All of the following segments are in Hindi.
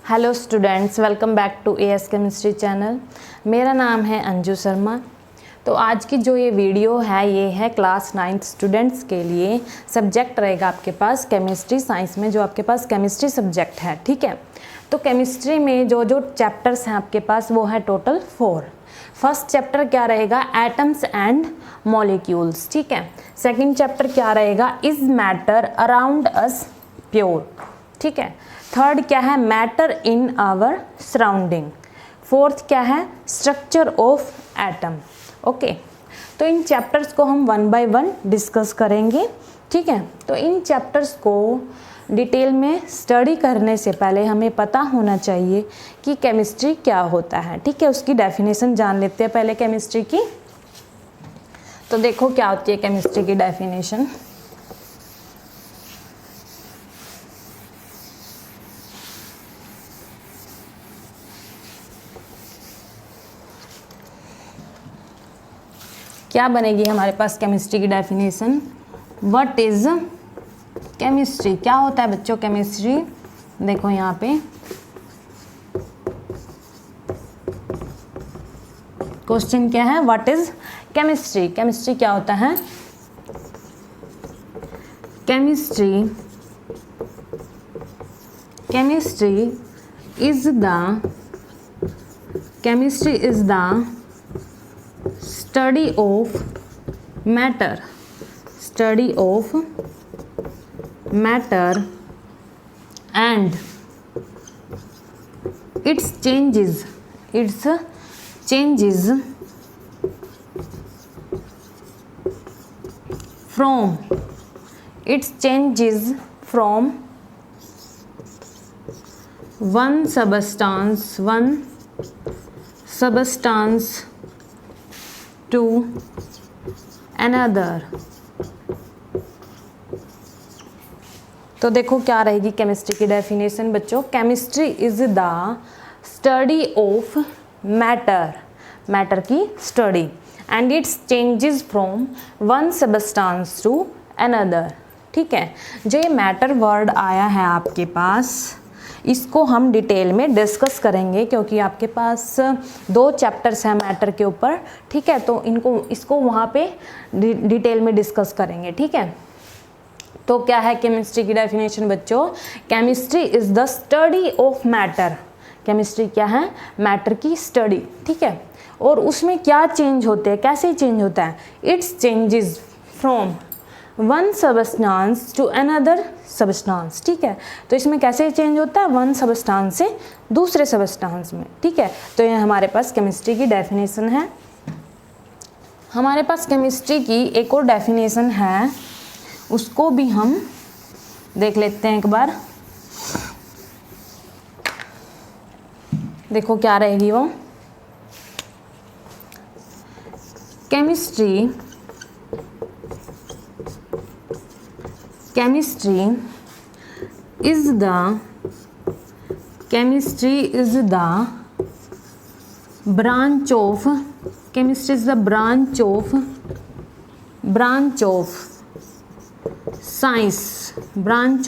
Hello students, welcome back to AS chemistry channel. मेरा नाम है अंजू शर्मा। तो आज की जो ये वीडियो है ये है क्लास 9th स्टूडेंट्स के लिए। सब्जेक्ट रहेगा आपके पास केमिस्ट्री साइंस में, जो आपके पास केमिस्ट्री सब्जेक्ट है, ठीक है। तो केमिस्ट्री में जो जो चैप्टर्स हैं आपके पास वो है टोटल 4। फर्स्ट चैप्टर क्या रहेगा, एटम्स एंड मॉलिक्यूल्स, ठीक है। सेकंड चैप्टर क्या रहेगा, is matter around us pure, ठीक है। थर्ड क्या है, matter in our surrounding. Fourth क्या है, स्ट्रक्चर ऑफ एटम। ओके, तो इन चैप्टर्स को हम 1 by 1 डिस्कस करेंगे, ठीक है। तो इन चैप्टर्स को डिटेल में स्टडी करने से पहले हमें पता होना चाहिए कि केमिस्ट्री क्या होता है, ठीक है। उसकी डेफिनेशन जान लेते हैं पहले केमिस्ट्री की। तो देखो क्या होती है केमिस्ट्री की डेफिनेशन। क्या बनेगी हमारे पास केमिस्ट्री की डेफिनेशन। व्हाट इज केमिस्ट्री, क्या होता है बच्चों केमिस्ट्री। देखो यहाँ पे क्वेश्चन क्या है, व्हाट इज केमिस्ट्री। केमिस्ट्री क्या होता है, chemistry is the study of matter and its changes from one substance to another। तो देखो क्या रहेगी केमिस्ट्री की डेफिनेशन बच्चों। Chemistry is the study of matter की study and its changes from one substance to another, ठीक है। जो ये मैटर वर्ड आया है आपके पास, इसको हम डिटेल में डिस्कस करेंगे क्योंकि आपके पास 2 चैप्टर्स हैं मैटर के ऊपर, ठीक है। तो इसको वहाँ पे डिटेल में डिस्कस करेंगे, ठीक है। तो क्या है केमिस्ट्री की डेफिनेशन बच्चों, chemistry is the study of matter. Chemistry क्या है, मैटर की स्टडी, ठीक है। और उसमें क्या चेंज होते हैं, कैसे चेंज होता है, it's changes from one substance to another substance, ठीक है। तो इसमें कैसे चेंज होता है, वन सबस्टांस से दूसरे सबस्टांस में, ठीक है। तो ये हमारे पास केमिस्ट्री की डेफिनेशन है। हमारे पास केमिस्ट्री की एक और डेफिनेशन है, उसको भी हम देख लेते हैं एक बार। देखो क्या रहेगी वो, chemistry is the branch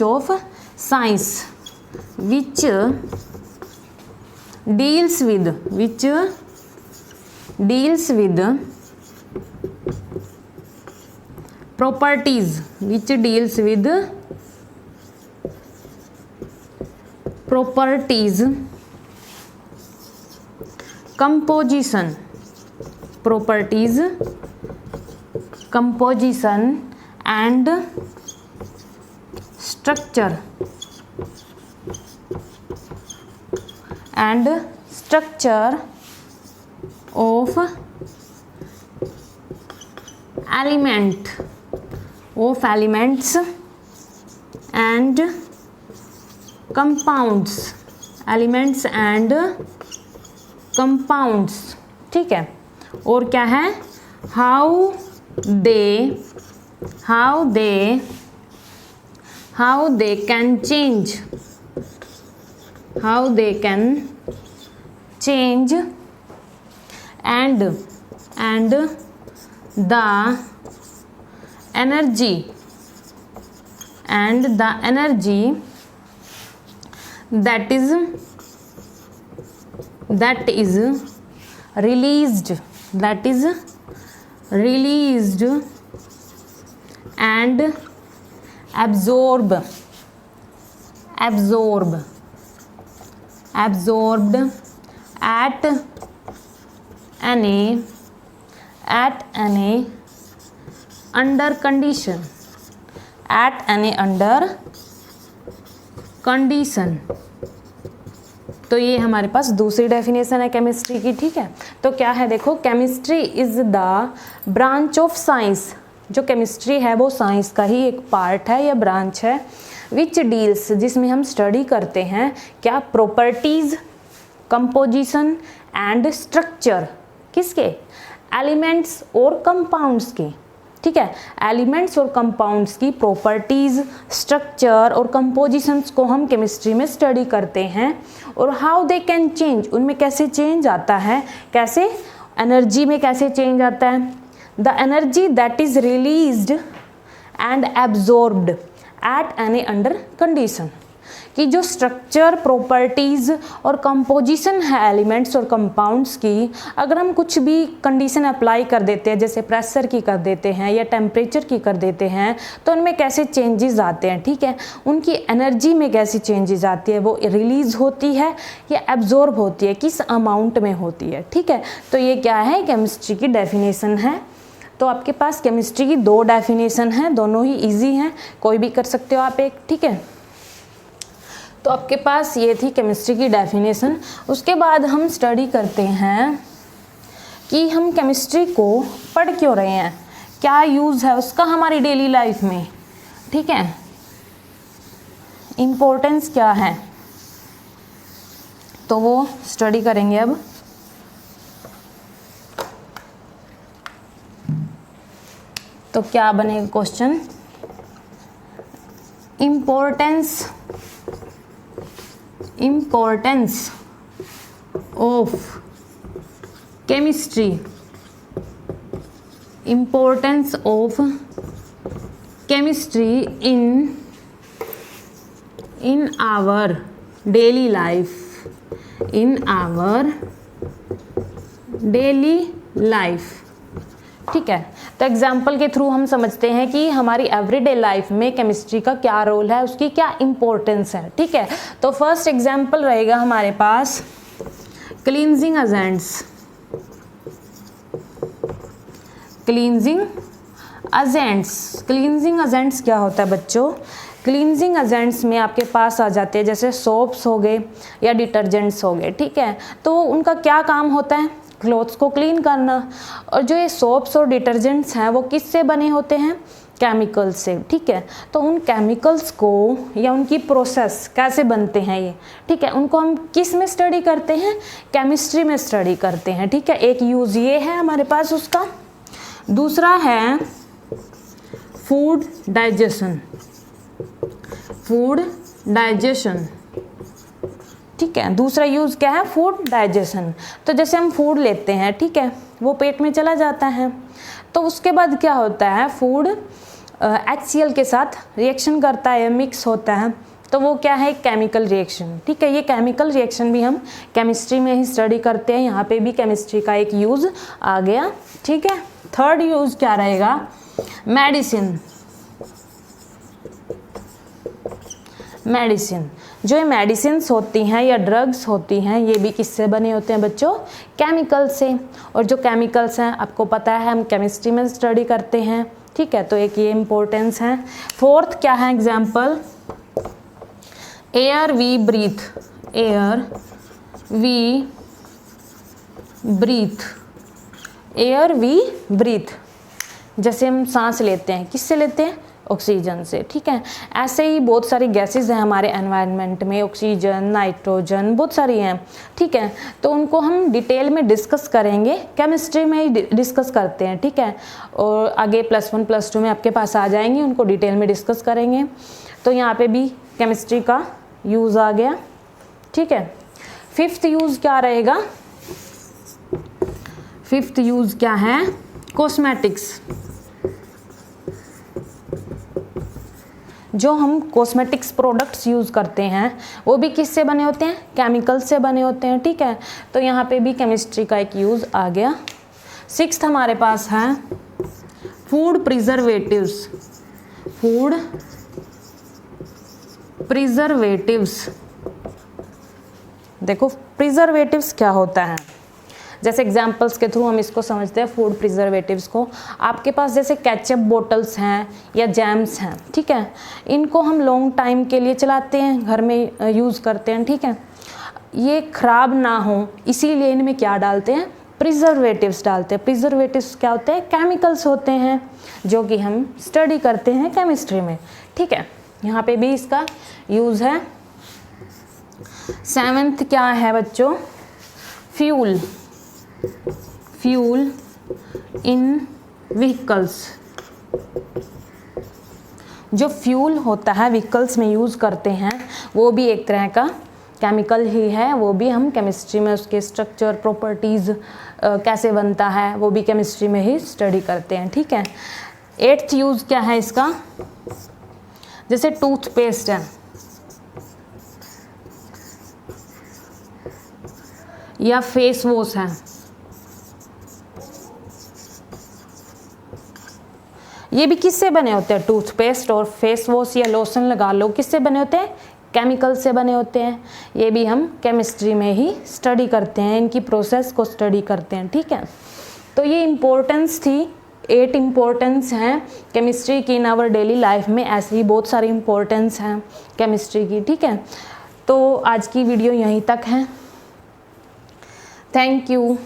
of science which deals with properties, composition and structure of elements and compounds, ठीक है। और क्या है, how they can change and the energy that is that is released and absorbed at any under condition। तो ये हमारे पास दूसरी डेफिनेशन है केमिस्ट्री की, ठीक है। तो क्या है देखो, chemistry is the branch of science. जो केमिस्ट्री है वो साइंस का ही एक पार्ट है या ब्रांच है, विच डील्स, जिसमें हम स्टडी करते हैं क्या, प्रॉपर्टीज, कंपोजिशन एंड स्ट्रक्चर, किसके, एलिमेंट्स और कंपाउंड्स की, ठीक है। एलिमेंट्स और कंपाउंड्स की प्रॉपर्टीज, स्ट्रक्चर और कंपोजिशंस को हम केमिस्ट्री में स्टडी करते हैं। और हाउ दे कैन चेंज, उनमें कैसे चेंज आता है, कैसे, एनर्जी में कैसे चेंज आता है, the energy that is released and absorbed at any under condition, कि जो स्ट्रक्चर, प्रॉपर्टीज़ और कंपोजिशन है एलिमेंट्स और कंपाउंड्स की, अगर हम कुछ भी कंडीशन अप्लाई कर देते हैं, जैसे प्रेशर की कर देते हैं या टेम्परेचर की कर देते हैं, तो उनमें कैसे चेंजेस आते हैं, ठीक है। उनकी एनर्जी में कैसी चेंजेस आती है, वो रिलीज़ होती है या एब्जॉर्ब होती है, किस अमाउंट में होती है, ठीक है। तो ये क्या है, केमिस्ट्री की डेफिनेशन है। तो आपके पास केमिस्ट्री की दो डेफिनेशन हैं, दोनों ही ईजी हैं, कोई भी कर सकते हो आप एक, ठीक है। तो आपके पास ये थी केमिस्ट्री की डेफिनेशन। उसके बाद हम स्टडी करते हैं कि हम केमिस्ट्री को पढ़ क्यों रहे हैं, क्या यूज़ है उसका हमारी डेली लाइफ में, ठीक है, इम्पोर्टेंस क्या है, तो वो स्टडी करेंगे अब। तो क्या बनेगा question, importance of chemistry, importance of chemistry in our daily life, ठीक है। तो एग्जाम्पल के थ्रू हम समझते हैं कि हमारी एवरीडे लाइफ में केमिस्ट्री का क्या रोल है, उसकी क्या इम्पोर्टेंस है, ठीक है। तो फर्स्ट एग्जाम्पल रहेगा हमारे पास क्लींजिंग एजेंट्स। क्लींजिंग एजेंट्स क्या होता है बच्चों, क्लींजिंग एजेंट्स में आपके पास आ जाते हैं जैसे सोप्स हो गए या डिटर्जेंट्स हो गए, ठीक है। तो उनका क्या काम होता है, क्लोथ्स को क्लीन करना। और जो ये सोप्स और डिटर्जेंट्स हैं वो किससे बने होते हैं, केमिकल्स से, ठीक है। तो उन केमिकल्स को या उनकी प्रोसेस कैसे बनते हैं ये, ठीक है, उनको हम किस में स्टडी करते हैं, केमिस्ट्री में स्टडी करते हैं, ठीक है। एक यूज़ ये है हमारे पास उसका। दूसरा है फूड डाइजेशन, ठीक है। दूसरा यूज़ क्या है, फूड डाइजेशन। तो जैसे हम फूड लेते हैं, ठीक है, वो पेट में चला जाता है, तो उसके बाद क्या होता है, फूड HCl के साथ रिएक्शन करता है, मिक्स होता है, तो वो क्या है, केमिकल रिएक्शन, ठीक है। ये केमिकल रिएक्शन भी हम केमिस्ट्री में ही स्टडी करते हैं, यहाँ पे भी केमिस्ट्री का एक यूज़ आ गया, ठीक है। थर्ड यूज़ क्या रहेगा, मेडिसिन। जो ये मेडिसिन्स होती हैं या ड्रग्स होती हैं, ये भी किससे बने होते हैं बच्चों, केमिकल से। और जो केमिकल्स हैं आपको पता है हम केमिस्ट्री में स्टडी करते हैं, ठीक है। तो एक ये इम्पोर्टेंस है। फोर्थ क्या है एग्जाम्पल, एयर वी ब्रीथ, जैसे हम सांस लेते हैं, किससे लेते हैं, ऑक्सीजन से, ठीक है। ऐसे ही बहुत सारी गैसेस हैं हमारे एनवायरनमेंट में, ऑक्सीजन, नाइट्रोजन, बहुत सारी हैं, ठीक है। तो उनको हम डिटेल में डिस्कस करेंगे, केमिस्ट्री में ही डिस्कस करते हैं, ठीक है। और आगे +1 +2 में आपके पास आ जाएंगे, उनको डिटेल में डिस्कस करेंगे। तो यहाँ पे भी केमिस्ट्री का यूज़ आ गया, ठीक है। फिफ्थ यूज़ क्या रहेगा, फिफ्थ यूज़ क्या है, कॉस्मेटिक्स। जो हम कॉस्मेटिक्स प्रोडक्ट्स यूज़ करते हैं वो भी किससे बने होते हैं, केमिकल से बने होते हैं, ठीक है। तो यहाँ पे भी केमिस्ट्री का एक यूज़ आ गया। 6th हमारे पास है फूड प्रिजर्वेटिव्स। फूड प्रिजर्वेटिव्स, देखो प्रिजर्वेटिव्स क्या होता है, जैसे एग्जांपल्स के थ्रू हम इसको समझते हैं फूड प्रिजर्वेटिव्स को। आपके पास जैसे केचप बोटल्स हैं या जैम्स हैं, ठीक है, इनको हम लॉन्ग टाइम के लिए चलाते हैं, घर में यूज़ करते हैं, ठीक है। ये ख़राब ना हो इसीलिए इनमें क्या डालते हैं, प्रिजर्वेटिव्स डालते हैं। प्रिजर्वेटिव्स क्या होते हैं, केमिकल्स होते हैं जो कि हम स्टडी करते हैं केमिस्ट्री में, ठीक है। यहाँ पे भी इसका यूज़ है। 7th क्या है बच्चों, फ्यूल। Fuel in vehicles. जो फ्यूल होता है व्हीकल्स में यूज़ करते हैं वो भी एक तरह का केमिकल ही है, वो भी हम केमिस्ट्री में उसके स्ट्रक्चर प्रॉपर्टीज़ कैसे बनता है वो भी केमिस्ट्री में ही स्टडी करते हैं, ठीक है। 8th यूज़ क्या है इसका, जैसे टूथपेस्ट है या फेस वॉश है, ये भी किससे बने होते हैं, टूथपेस्ट और फेस वॉश या लोशन लगा लो, किससे बने होते हैं, केमिकल से बने होते हैं। ये भी हम केमिस्ट्री में ही स्टडी करते हैं, इनकी प्रोसेस को स्टडी करते हैं, ठीक है। तो ये इम्पोर्टेंस थी, 8 इम्पोर्टेंस हैं केमिस्ट्री की इन आवर डेली लाइफ में। ऐसे ही बहुत सारी इम्पोर्टेंस हैं केमिस्ट्री की, ठीक है। तो आज की वीडियो यहीं तक है। Thank you.